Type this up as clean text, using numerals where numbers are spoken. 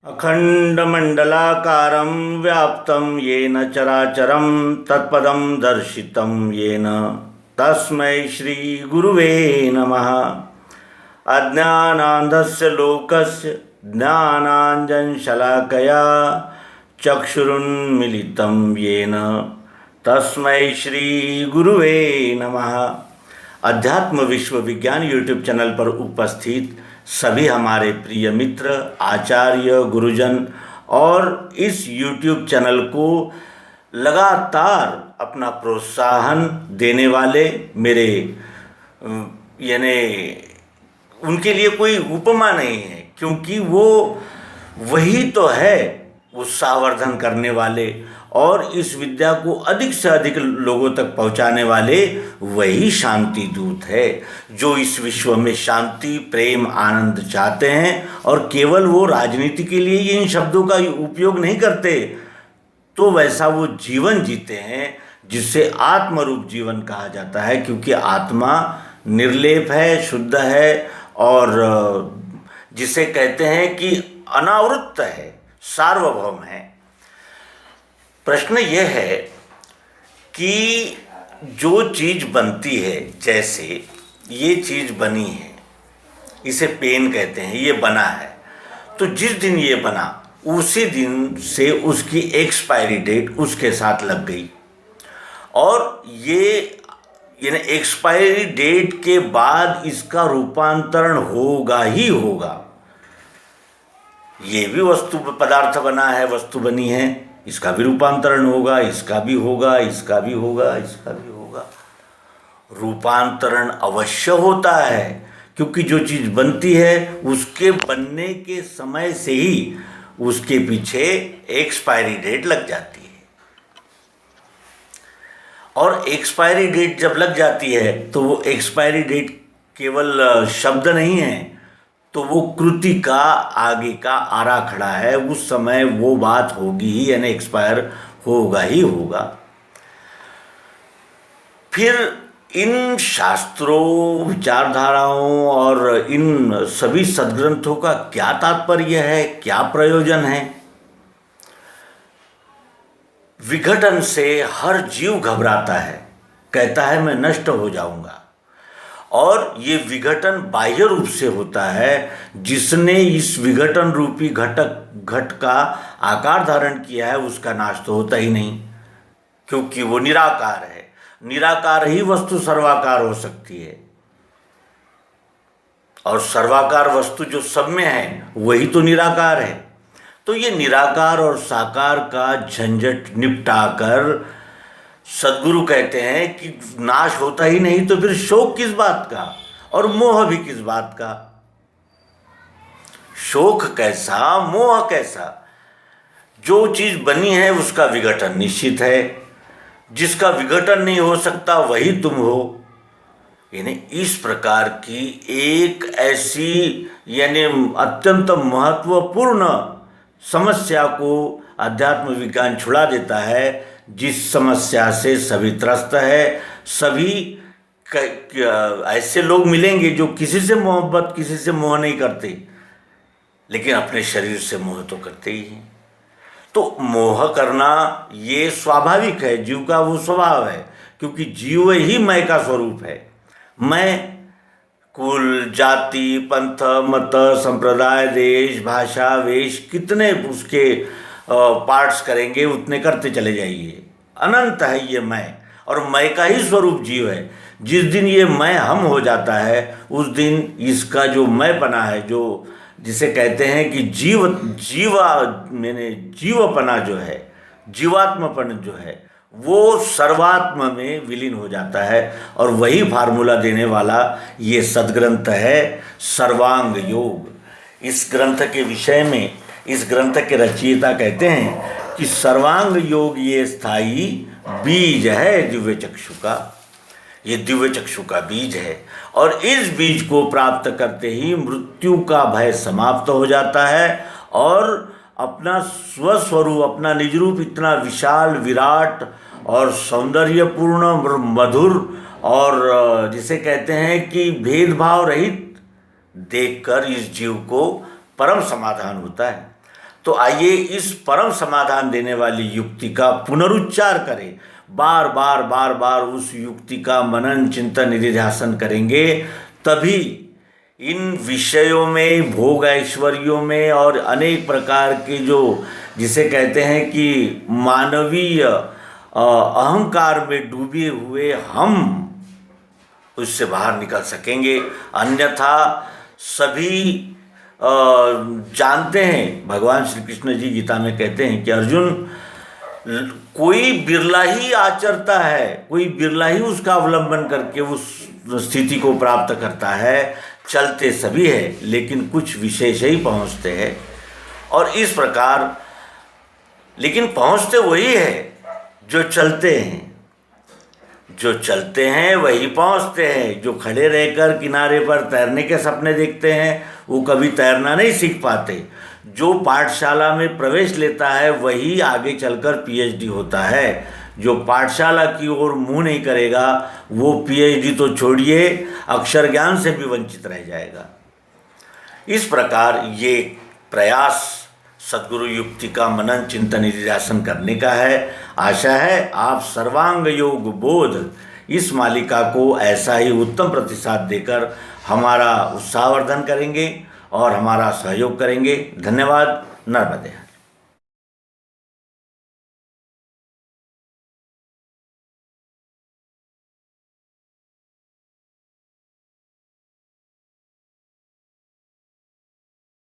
अखंडमंडलाकारं व्याप्तं येन चराचरं तत्पदं दर्शितं येन तस्मै श्रीगुरुवे नमः। अज्ञानान्धस्य लोकस्य ज्ञानाञ्जनशलाकया चक्षुरुन्मीलितं येन तस्मै श्रीगुरुवे नमः। अध्यात्म विश्व विज्ञान यूट्यूब चैनल पर उपस्थित सभी हमारे प्रिय मित्र, आचार्य, गुरुजन और इस यूट्यूब चैनल को लगातार अपना प्रोत्साहन देने वाले मेरे यानी उनके लिए कोई उपमा नहीं है, क्योंकि वो वही तो है उत्साहवर्धन करने वाले और इस विद्या को अधिक से अधिक लोगों तक पहुंचाने वाले वही शांति दूत है, जो इस विश्व में शांति, प्रेम, आनंद चाहते हैं। और केवल वो राजनीति के लिए इन शब्दों का उपयोग नहीं करते, तो वैसा वो जीवन जीते हैं जिसे आत्मरूप जीवन कहा जाता है, क्योंकि आत्मा निर्लेप है, शुद्ध है और जिसे कहते हैं कि अनावृत है, सार्वभौम है। प्रश्न यह है कि जो चीज़ बनती है, जैसे ये चीज़ बनी है, इसे पेन कहते हैं, ये बना है, तो जिस दिन ये बना उसी दिन से उसकी एक्सपायरी डेट उसके साथ लग गई, और ये यानी एक्सपायरी डेट के बाद इसका रूपांतरण होगा ही होगा। ये भी वस्तु पदार्थ बना है, वस्तु बनी है, इसका भी रूपांतरण होगा, इसका भी होगा, इसका भी होगा, इसका भी होगा। रूपांतरण अवश्य होता है, क्योंकि जो चीज़ बनती है उसके बनने के समय से ही उसके पीछे एक्सपायरी डेट लग जाती है। और एक्सपायरी डेट जब लग जाती है तो वो एक्सपायरी डेट केवल शब्द नहीं है, तो वो कृति का आगे का आरा खड़ा है। उस समय वो बात होगी ही, यानी एक्सपायर होगा ही होगा। फिर इन शास्त्रों, विचारधाराओं और इन सभी सद्ग्रंथों का क्या तात्पर्य है, क्या प्रयोजन है? विघटन से हर जीव घबराता है, कहता है मैं नष्ट हो जाऊंगा, और ये विघटन बाह्य रूप से होता है। जिसने इस विघटन रूपी घट का आकार धारण किया है उसका नाश तो होता ही नहीं, क्योंकि वो निराकार है। निराकार ही वस्तु सर्वाकार हो सकती है, और सर्वाकार वस्तु जो सब में है वही तो निराकार है। तो ये निराकार और साकार का झंझट निपटाकर सद्गुरु कहते हैं कि नाश होता ही नहीं, तो फिर शोक किस बात का और मोह भी किस बात का? शोक कैसा, मोह कैसा? जो चीज बनी है उसका विघटन निश्चित है, जिसका विघटन नहीं हो सकता वही तुम हो। यानी इस प्रकार की एक ऐसी यानी अत्यंत महत्वपूर्ण समस्या को अध्यात्म विज्ञान छुड़ा देता है, जिस समस्या से सभी त्रस्त है। सभी ऐसे लोग मिलेंगे जो किसी से मोहब्बत, किसी से मोह नहीं करते, लेकिन अपने शरीर से मोह तो करते ही हैं। तो मोह करना ये स्वाभाविक है, जीव का वो स्वभाव है, क्योंकि जीव ही मैं का स्वरूप है। मैं कुल, जाति, पंथ, मत, संप्रदाय, देश, भाषा, वेश, कितने उसके पार्ट्स करेंगे उतने करते चले जाइए। अनंत है ये मैं, और मैं का ही स्वरूप जीव है। जिस दिन ये मैं हम हो जाता है उस दिन इसका जो मैं बना है, जो जिसे कहते हैं कि जीवपना जो है, जीवात्मपन जो है, वो सर्वात्म में विलीन हो जाता है। और वही फार्मूला देने वाला ये सद्ग्रंथ है सर्वांग योग। इस ग्रंथ के विषय में इस ग्रंथ के रचयिता कहते हैं कि सर्वांग योग ये स्थायी बीज है दिव्य चक्षु का। ये दिव्य चक्षु का बीज है, और इस बीज को प्राप्त करते ही मृत्यु का भय समाप्त हो जाता है, और अपना स्वस्वरूप, अपना निज रूप इतना विशाल, विराट और सौंदर्यपूर्ण, मधुर और जिसे कहते हैं कि भेदभाव रहित देखकर इस जीव को परम समाधान होता है। तो आइए इस परम समाधान देने वाली युक्ति का पुनरुच्चार करें, बार बार बार बार उस युक्ति का मनन चिंतन निधिध्यासन करेंगे, तभी इन विषयों में, भोग ऐश्वर्यों में और अनेक प्रकार के जो जिसे कहते हैं कि मानवीय अहंकार में डूबे हुए हम उससे बाहर निकल सकेंगे। अन्यथा सभी जानते हैं, भगवान श्री कृष्ण जी गीता में कहते हैं कि अर्जुन, कोई बिरला ही आचरता है, कोई बिरला ही उसका अवलंबन करके उस स्थिति को प्राप्त करता है। चलते सभी है लेकिन कुछ विशेष ही पहुँचते हैं। और इस प्रकार लेकिन पहुँचते वही है जो चलते हैं, जो चलते हैं वही पहुँचते हैं। जो खड़े रहकर किनारे पर तैरने के सपने देखते हैं वो कभी तैरना नहीं सीख पाते। जो पाठशाला में प्रवेश लेता है वही आगे चलकर पीएचडी होता है। जो पाठशाला की ओर मुंह नहीं करेगा वो पीएचडी तो छोड़िए, अक्षर ज्ञान से भी वंचित रह जाएगा। इस प्रकार ये प्रयास सद्गुरु युक्ति का मनन चिंतन निधिध्यासन करने का है। आशा है आप सर्वांग योग बोध इस मालिका को ऐसा ही उत्तम प्रतिसाद देकर हमारा उत्साहवर्धन करेंगे और हमारा सहयोग करेंगे। धन्यवाद। नर्मदे।